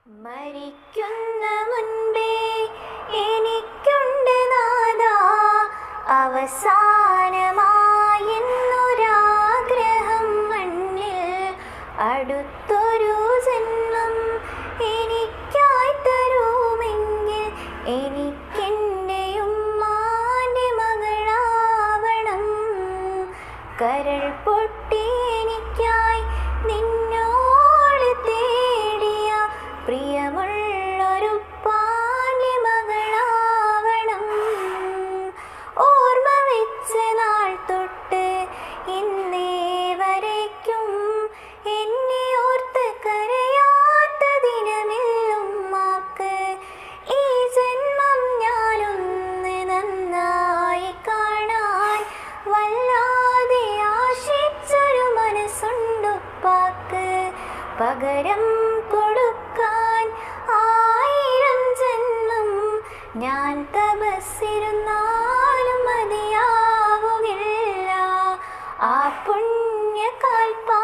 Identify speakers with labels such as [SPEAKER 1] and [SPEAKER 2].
[SPEAKER 1] മരിക്കുന്ന മുൻപേ എനിക്കുണ്ട് നാഥാ അവസാനമായെന്നൊരാഗ്രഹം മണ്ണിൽ അടുത്തൊരു ജന്മം എനിക്കായി തരുമെങ്കിൽ എനിക്കെൻ്റെ ഉമ്മാൻ്റെ മകളാവണം. കരൾ പൊട്ടി എനിക്കായി നിന്നോട് തേടിയ പ്രിയമുള്ളൊരു പാൻ്റെ മകളാവണം. ഓർമ്മ വെച്ച നാൾ തൊട്ട് ഇന്നേ വരയ്ക്കും എന്നെ ഓർത്ത് കരയാത്ത ദിനമില്ലുമ്മാക്ക്. ഈ ജന്മം ഞാനൊന്ന് നന്നായി കാണാൻ വല്ലാതെ ആശിച്ചൊരു മനസ്സുണ്ടുപ്പാക്ക്. പകരം കൊടുക്കാൻ 1000 ജന്മം ഞാൻ തപസ്സിരുന്നാലും മതിയാവുകയില്ല. ആ പുണ്യകാൽപ്പാ